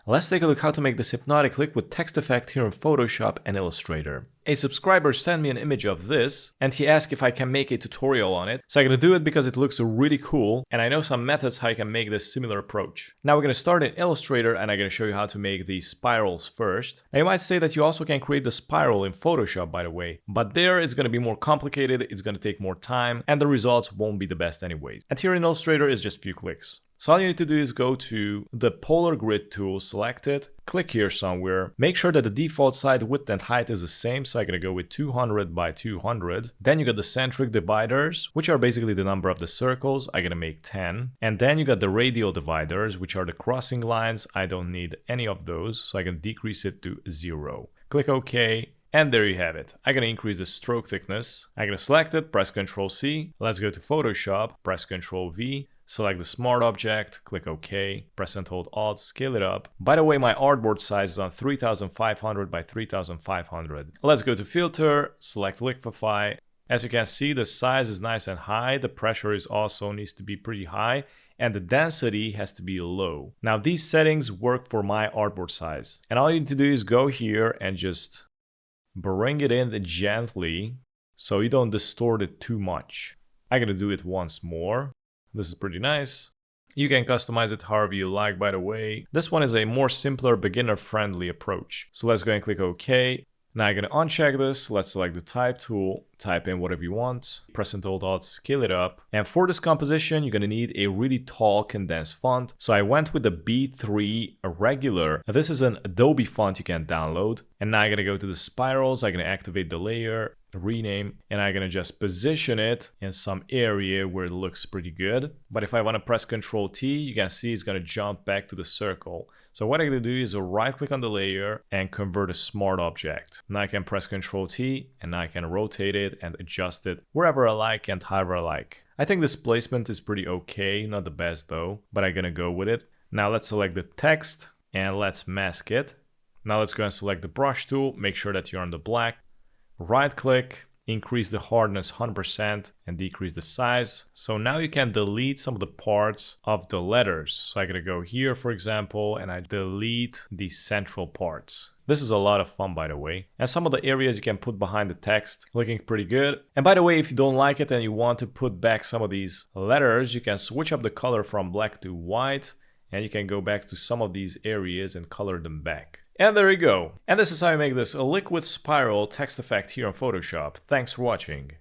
Let's take a look how to make this hypnotic liquid text effect here in Photoshop and Illustrator. A subscriber sent me an image of this and he asked if I can make a tutorial on it. So I'm gonna do it because it looks really cool and I know some methods how you can make this similar approach. Now we're gonna start in Illustrator and I'm gonna show you how to make these spirals first. Now you might say that you also can create the spiral in Photoshop, by the way, but there it's gonna be more complicated, it's gonna take more time, and the results won't be the best anyways. And here in Illustrator is just a few clicks. So all you need to do is go to the polar grid tool, select it, click here somewhere, make sure that the default side width and height is the same, so I'm gonna go with 200 by 200. Then you got the centric dividers, which are basically the number of the circles. I'm gonna make 10. And then you got the radial dividers, which are the crossing lines. I don't need any of those, so I can decrease it to 0. Click OK. And there you have it. I'm gonna increase the stroke thickness. I'm gonna select it, press Ctrl C. Let's go to Photoshop, press Ctrl V. Select the smart object, click OK, press and hold Alt, scale it up. By the way, my artboard size is on 3500 by 3500. Let's go to Filter, select Liquify. As you can see, the size is nice and high. The pressure is also needs to be pretty high. And the density has to be low. Now these settings work for my artboard size. And all you need to do is go here and just bring it in gently so you don't distort it too much. I'm gonna do it once more. This is pretty nice. You can customize it however you like, by the way. This one is a more simpler, beginner-friendly approach. So let's go and click OK. Now I'm going to uncheck this. Let's select the type tool, type in whatever you want, press and hold Alt, scale it up. And for this composition, you're going to need a really tall condensed font. So I went with the B3 regular. Now this is an Adobe font you can download. And now I'm going to go to the spirals. I'm going to activate the layer, rename, and I'm gonna just position it in some area where it looks pretty good. But if I want to press Ctrl T, you can see it's gonna jump back to the circle. So what I'm gonna do is right click on the layer and convert a smart object. Now I can press Ctrl T and now I can rotate it and adjust it wherever I like and however I like. I think this placement is pretty okay, not the best though, but I'm gonna go with it. Now let's select the text and let's mask it. Now let's go and select the brush tool, make sure that you're on the black. Right click, increase the hardness 100% and decrease the size. So now you can delete some of the parts of the letters. So I'm gonna go here, for example, and I delete the central parts. This is a lot of fun, by the way. And some of the areas you can put behind the text, looking pretty good. And by the way, if you don't like it and you want to put back some of these letters, you can switch up the color from black to white. And you can go back to some of these areas and color them back. And there you go. And this is how you make this a liquid spiral text effect here on Photoshop. Thanks for watching.